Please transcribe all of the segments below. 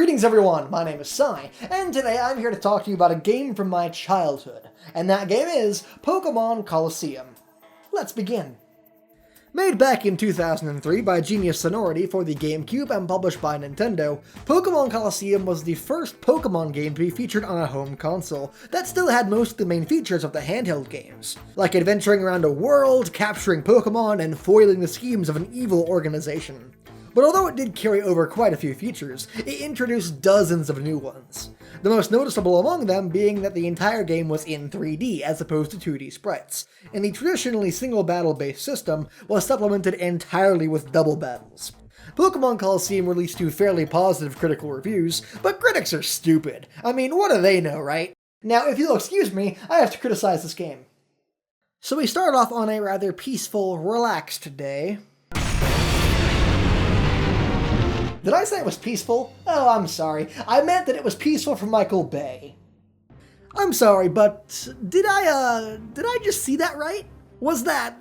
Greetings everyone, my name is Sai, and today I'm here to talk to you about a game from my childhood, and that game is Pokemon Colosseum. Let's begin. Made back in 2003 by Genius Sonority for the GameCube and published by Nintendo, Pokemon Colosseum was the first Pokemon game to be featured on a home console that still had most of the main features of the handheld games, like adventuring around a world, capturing Pokemon, and foiling the schemes of an evil organization. But although it did carry over quite a few features, it introduced dozens of new ones. The most noticeable among them being that the entire game was in 3D as opposed to 2D sprites, and the traditionally single battle based system was supplemented entirely with double battles. Pokemon Colosseum released two fairly positive critical reviews, but critics are stupid. I mean, what do they know, right? Now, if you'll excuse me, I have to criticize this game. So we start off on a rather peaceful, relaxed day. Did I say it was peaceful? Oh, I'm sorry. I meant that it was peaceful for Michael Bay. I'm sorry, but did I just see that right? Was that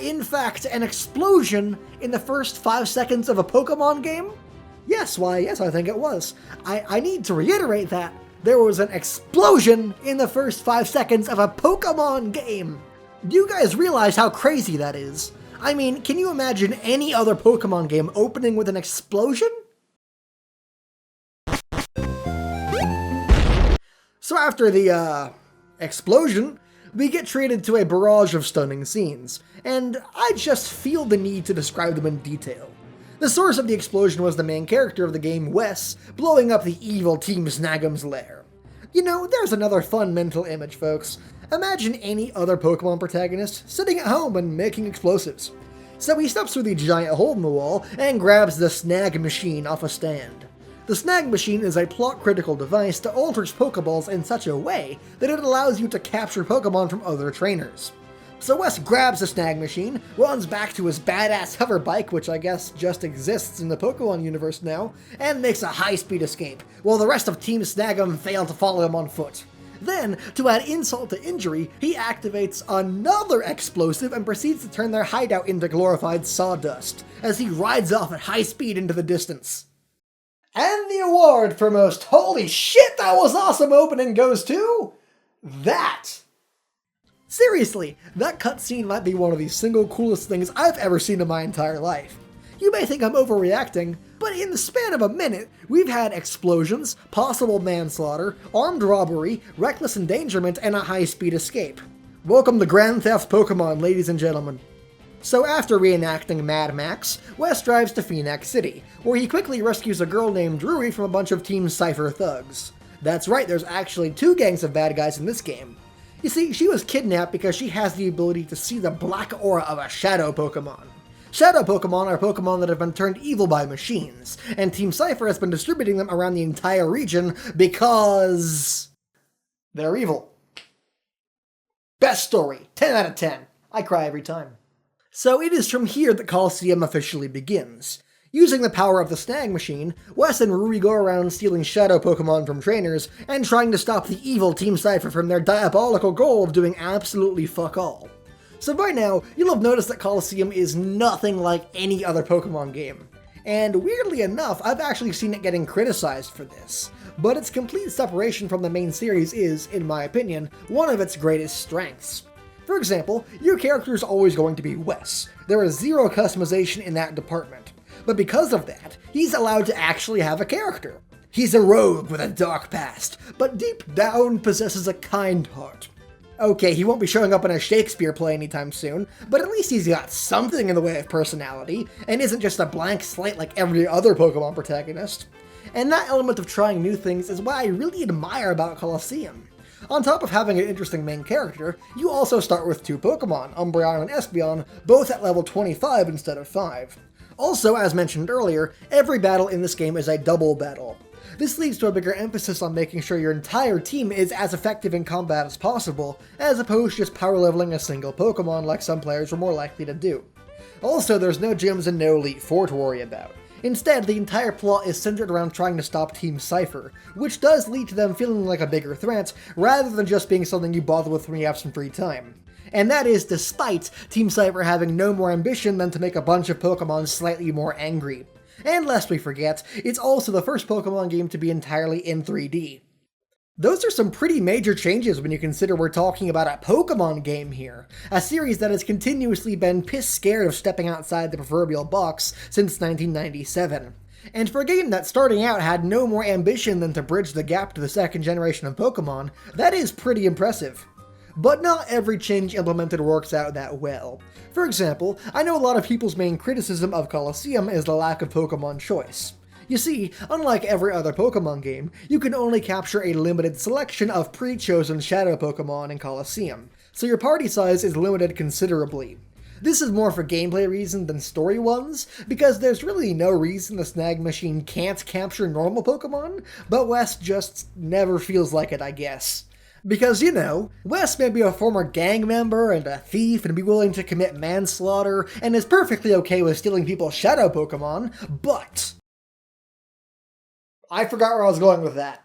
in fact an explosion in the first 5 seconds of a Pokemon game? Yes, yes, I think it was. I need to reiterate that. There was an explosion in the first 5 seconds of a Pokemon game. Do you guys realize how crazy that is? I mean, can you imagine any other Pokemon game opening with an explosion? So after the, explosion, we get treated to a barrage of stunning scenes, and I just feel the need to describe them in detail. The source of the explosion was the main character of the game, Wes, blowing up the evil Team Snag'em's lair. You know, there's another fun mental image, folks. Imagine any other Pokemon protagonist sitting at home and making explosives. So he steps through the giant hole in the wall and grabs the Snag Machine off a stand. The Snag Machine is a plot-critical device that alters Pokeballs in such a way that it allows you to capture Pokemon from other trainers. So Wes grabs the Snag Machine, runs back to his badass hover bike, which I guess just exists in the Pokemon universe now, and makes a high-speed escape, while the rest of Team Snag'em fail to follow him on foot. Then, to add insult to injury, he activates another explosive and proceeds to turn their hideout into glorified sawdust, as he rides off at high speed into the distance. And the award for most holy shit that was awesome opening goes to... that! Seriously, that cutscene might be one of the single coolest things I've ever seen in my entire life. You may think I'm overreacting, but in the span of a minute, we've had explosions, possible manslaughter, armed robbery, reckless endangerment, and a high-speed escape. Welcome to Grand Theft Pokemon, ladies and gentlemen. So after reenacting Mad Max, Wes drives to Phoenix City, where he quickly rescues a girl named Drury from a bunch of Team Cypher thugs. That's right, there's actually two gangs of bad guys in this game. You see, she was kidnapped because she has the ability to see the black aura of a shadow Pokemon. Shadow Pokemon are Pokemon that have been turned evil by machines, and Team Cypher has been distributing them around the entire region because... they're evil. Best story, 10 out of 10. I cry every time. So it is from here that Colosseum officially begins. Using the power of the Snag Machine, Wes and Ruri go around stealing Shadow Pokemon from trainers and trying to stop the evil Team Cypher from their diabolical goal of doing absolutely fuck all. So by now, you'll have noticed that Colosseum is nothing like any other Pokemon game. And weirdly enough, I've actually seen it getting criticized for this. But its complete separation from the main series is, in my opinion, one of its greatest strengths. For example, your character is always going to be Wes. There is zero customization in that department. But because of that, he's allowed to actually have a character. He's a rogue with a dark past, but deep down possesses a kind heart. Okay, he won't be showing up in a Shakespeare play anytime soon, but at least he's got something in the way of personality, and isn't just a blank slate like every other Pokemon protagonist. And that element of trying new things is what I really admire about Colosseum. On top of having an interesting main character, you also start with two Pokemon, Umbreon and Espeon, both at level 25 instead of 5. Also, as mentioned earlier, every battle in this game is a double battle. This leads to a bigger emphasis on making sure your entire team is as effective in combat as possible, as opposed to just power leveling a single Pokemon like some players were more likely to do. Also, there's no gyms and no Elite Four to worry about. Instead, the entire plot is centered around trying to stop Team Cypher, which does lead to them feeling like a bigger threat, rather than just being something you bother with when you have some free time. And that is despite Team Cypher having no more ambition than to make a bunch of Pokemon slightly more angry. And lest we forget, it's also the first Pokemon game to be entirely in 3D. Those are some pretty major changes when you consider we're talking about a Pokemon game here, a series that has continuously been piss scared of stepping outside the proverbial box since 1997. And for a game that starting out had no more ambition than to bridge the gap to the second generation of Pokemon, that is pretty impressive. But not every change implemented works out that well. For example, I know a lot of people's main criticism of Colosseum is the lack of Pokemon choice. You see, unlike every other Pokemon game, you can only capture a limited selection of pre-chosen Shadow Pokemon in Colosseum, so your party size is limited considerably. This is more for gameplay reasons than story ones, because there's really no reason the Snag Machine can't capture normal Pokemon, but Wes just never feels like it, I guess. Because, you know, Wes may be a former gang member and a thief and be willing to commit manslaughter, and is perfectly okay with stealing people's Shadow Pokemon, but I forgot where I was going with that.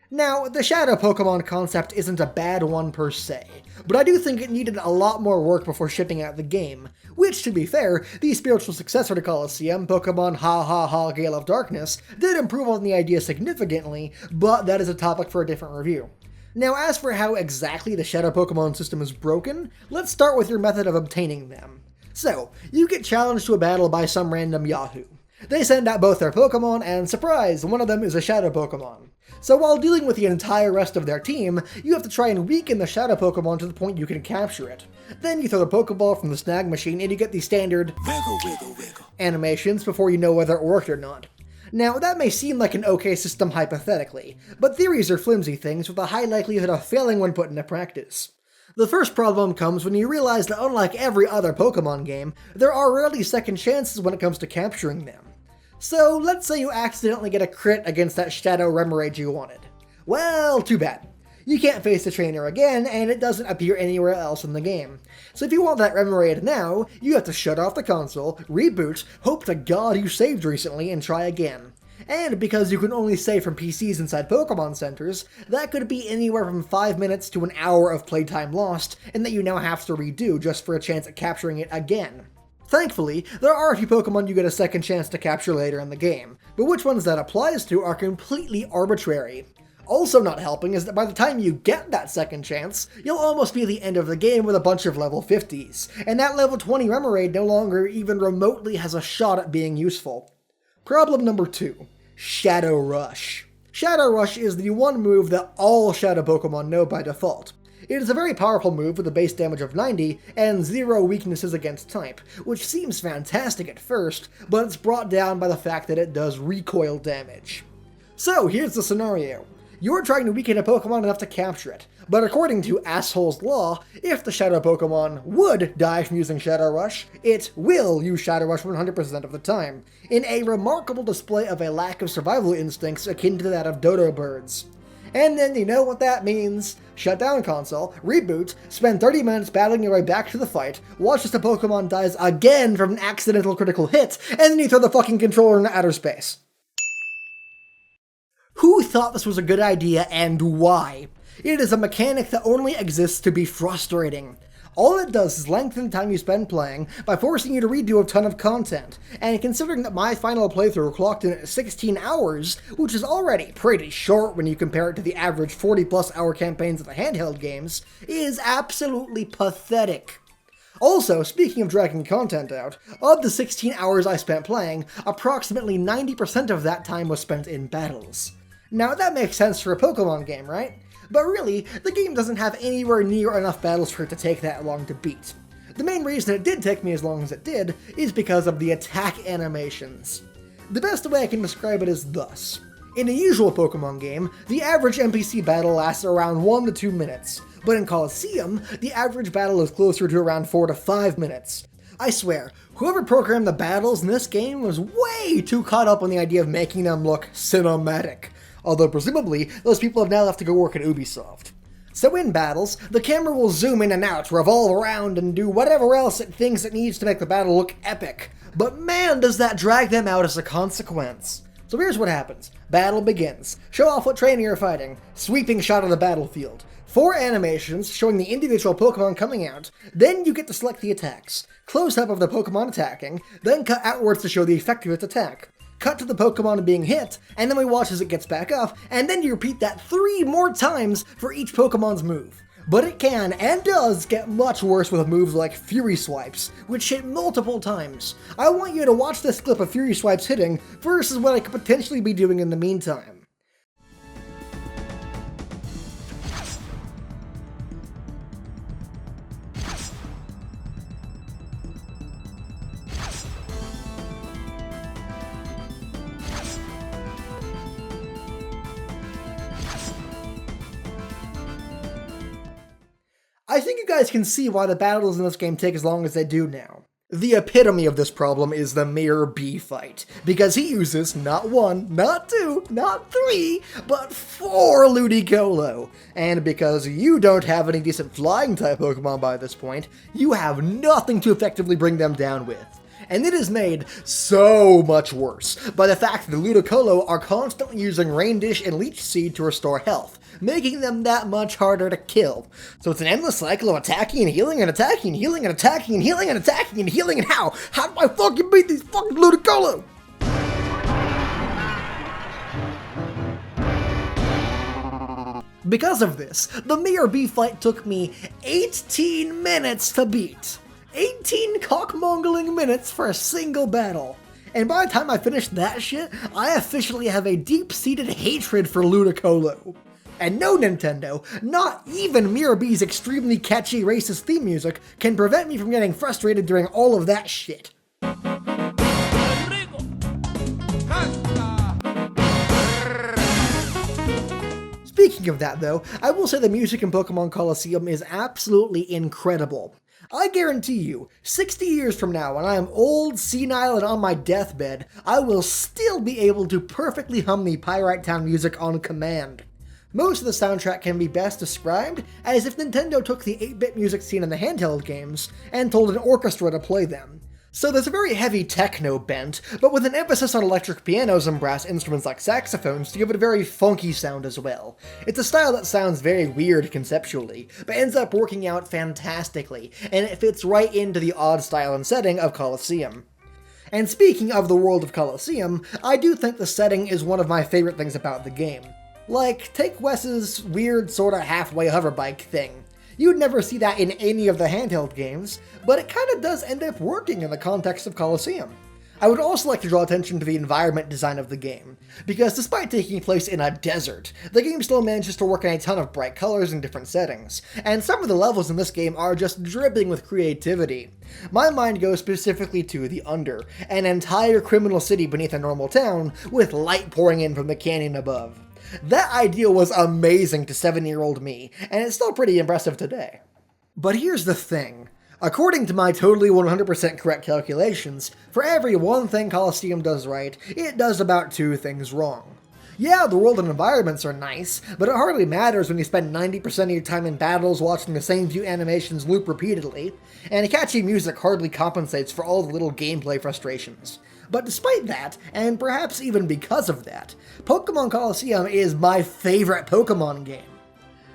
Now, the Shadow Pokemon concept isn't a bad one per se, but I do think it needed a lot more work before shipping out the game, which, to be fair, the spiritual successor to Colosseum, Pokemon Ha Ha Ha Gale of Darkness, did improve on the idea significantly, but that is a topic for a different review. Now, as for how exactly the Shadow Pokemon system is broken, let's start with your method of obtaining them. So, you get challenged to a battle by some random Yahoo. They send out both their Pokemon, and surprise, one of them is a Shadow Pokemon. So while dealing with the entire rest of their team, you have to try and weaken the Shadow Pokemon to the point you can capture it. Then you throw the Pokeball from the Snag Machine and you get the standard wiggle, wiggle, wiggle animations before you know whether it worked or not. Now, that may seem like an okay system hypothetically, but theories are flimsy things with a high likelihood of failing when put into practice. The first problem comes when you realize that unlike every other Pokemon game, there are rarely second chances when it comes to capturing them. So, let's say you accidentally get a crit against that Shadow Remoraid you wanted. Well, too bad. You can't face the trainer again, and it doesn't appear anywhere else in the game. So if you want that Remoraid now, you have to shut off the console, reboot, hope to God you saved recently, and try again. And because you can only save from PCs inside Pokemon Centers, that could be anywhere from 5 minutes to an hour of playtime lost, and that you now have to redo just for a chance at capturing it again. Thankfully, there are a few Pokemon you get a second chance to capture later in the game, but which ones that applies to are completely arbitrary. Also not helping is that by the time you get that second chance, you'll almost be at the end of the game with a bunch of level 50s, and that level 20 Remoraid no longer even remotely has a shot at being useful. Problem number 2. Shadow Rush. Shadow Rush is the one move that all Shadow Pokemon know by default. It is a very powerful move with a base damage of 90 and 0 weaknesses against type, which seems fantastic at first, but it's brought down by the fact that it does recoil damage. So here's the scenario. You're trying to weaken a Pokemon enough to capture it, but according to Asshole's Law, if the Shadow Pokemon would die from using Shadow Rush, it will use Shadow Rush 100% of the time, in a remarkable display of a lack of survival instincts akin to that of dodo birds. And then you know what that means. Shut down console, reboot, spend 30 minutes battling your way back to the fight, watch as the Pokemon dies again from an accidental critical hit, and then you throw the fucking controller into outer space. Who thought this was a good idea and why? It is a mechanic that only exists to be frustrating. All it does is lengthen the time you spend playing by forcing you to redo a ton of content, and considering that my final playthrough clocked in at 16 hours, which is already pretty short when you compare it to the average 40+ hour campaigns of the handheld games, is absolutely pathetic. Also, speaking of dragging content out, of the 16 hours I spent playing, approximately 90% of that time was spent in battles. Now that makes sense for a Pokemon game, right? But really, the game doesn't have anywhere near enough battles for it to take that long to beat. The main reason it did take me as long as it did is because of the attack animations. The best way I can describe it is thus. In a usual Pokemon game, the average NPC battle lasts around 1 to 2 minutes, but in Coliseum, the average battle is closer to around 4 to 5 minutes. I swear, whoever programmed the battles in this game was way too caught up on the idea of making them look cinematic. Although presumably, those people have now left to go work at Ubisoft. So in battles, the camera will zoom in and out, revolve around, and do whatever else it thinks it needs to make the battle look epic. But man, does that drag them out as a consequence. So here's what happens. Battle begins. Show off what trainer you're fighting. Sweeping shot of the battlefield. 4 animations showing the individual Pokemon coming out, then you get to select the attacks. Close up of the Pokemon attacking, then cut outwards to show the effect of its attack. Cut to the Pokemon being hit, and then we watch as it gets back up, and then you repeat that 3 more times for each Pokemon's move. But it can, and does, get much worse with moves like Fury Swipes, which hit multiple times. I want you to watch this clip of Fury Swipes hitting versus what I could potentially be doing in the meantime. I think you guys can see why the battles in this game take as long as they do now. The epitome of this problem is the Mirror B fight, because he uses not 1, not 2, not 3, but 4 Ludicolo. And because you don't have any decent flying type Pokemon by this point, you have nothing to effectively bring them down with. And it is made so much worse by the fact that the Ludicolo are constantly using Rain Dish and Leech Seed to restore health, making them that much harder to kill. So it's an endless cycle of attacking and healing and attacking and healing and attacking and healing and attacking and healing, and how? How do I fucking beat these fucking Ludicolo? Because of this, the Mirror B fight took me 18 minutes to beat. 18 cockmongling minutes for a single battle. And by the time I finished that shit, I officially have a deep-seated hatred for Ludicolo. And no, Nintendo, not even Mirror B's extremely catchy racist theme music can prevent me from getting frustrated during all of that shit. Speaking of that though, I will say the music in Pokemon Coliseum is absolutely incredible. I guarantee you, 60 years from now, when I am old, senile, and on my deathbed, I will still be able to perfectly hum the Pyrite Town music on command. Most of the soundtrack can be best described as if Nintendo took the 8-bit music scene in the handheld games and told an orchestra to play them. So there's a very heavy techno bent, but with an emphasis on electric pianos and brass instruments like saxophones to give it a very funky sound as well. It's a style that sounds very weird conceptually, but ends up working out fantastically, and it fits right into the odd style and setting of Colosseum. And speaking of the world of Colosseum, I do think the setting is one of my favorite things about the game. Like, take Wes's weird sorta halfway hoverbike thing. You'd never see that in any of the handheld games, but it kinda does end up working in the context of Colosseum. I would also like to draw attention to the environment design of the game, because despite taking place in a desert, the game still manages to work in a ton of bright colors and different settings, and some of the levels in this game are just dripping with creativity. My mind goes specifically to the Under, an entire criminal city beneath a normal town, with light pouring in from the canyon above. That idea was amazing to 7-year-old me, and it's still pretty impressive today. But here's the thing. According to my totally 100% correct calculations, for every one thing Colosseum does right, it does about 2 things wrong. Yeah, the world and environments are nice, but it hardly matters when you spend 90% of your time in battles watching the same few animations loop repeatedly, and catchy music hardly compensates for all the little gameplay frustrations. But despite that, and perhaps even because of that, Pokemon Colosseum is my favorite Pokemon game.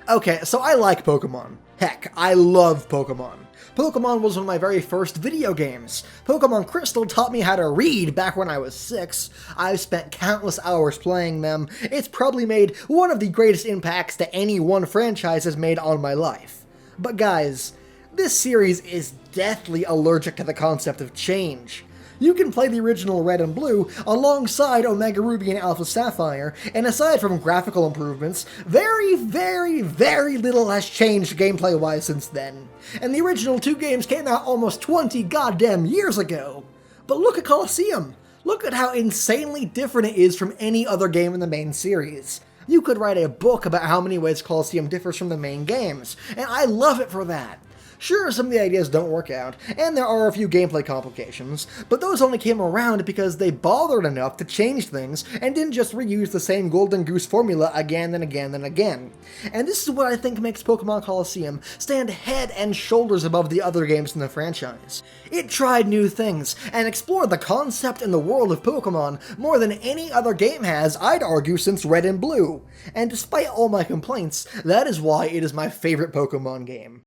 Okay, so I like Pokemon. Heck, I love Pokemon. Pokemon was one of my very first video games. Pokemon Crystal taught me how to read back when I was 6. I've spent countless hours playing them. It's probably made one of the greatest impacts that any one franchise has made on my life. But guys, this series is deathly allergic to the concept of change. You can play the original Red and Blue alongside Omega Ruby and Alpha Sapphire, and aside from graphical improvements, very little has changed gameplay-wise since then. And the original 2 games came out almost 20 goddamn years ago. But look at Colosseum. Look at how insanely different it is from any other game in the main series. You could write a book about how many ways Colosseum differs from the main games, and I love it for that. Sure, some of the ideas don't work out, and there are a few gameplay complications, but those only came around because they bothered enough to change things and didn't just reuse the same golden goose formula again and again and again. And this is what I think makes Pokemon Colosseum stand head and shoulders above the other games in the franchise. It tried new things, and explored the concept and the world of Pokemon more than any other game has, I'd argue, since Red and Blue. And despite all my complaints, that is why it is my favorite Pokemon game.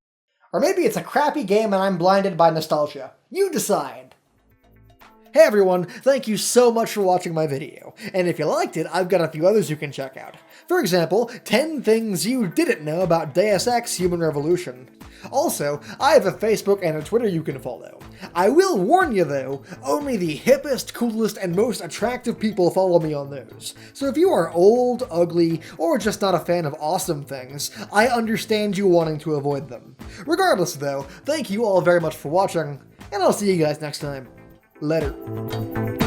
Or maybe it's a crappy game and I'm blinded by nostalgia. You decide! Hey everyone, thank you so much for watching my video, and if you liked it, I've got a few others you can check out. For example, 10 things you didn't know about Deus Ex Human Revolution. Also, I have a Facebook and a Twitter you can follow. I will warn you though, only the hippest, coolest, and most attractive people follow me on those. So if you are old, ugly, or just not a fan of awesome things, I understand you wanting to avoid them. Regardless though, thank you all very much for watching, and I'll see you guys next time. Later.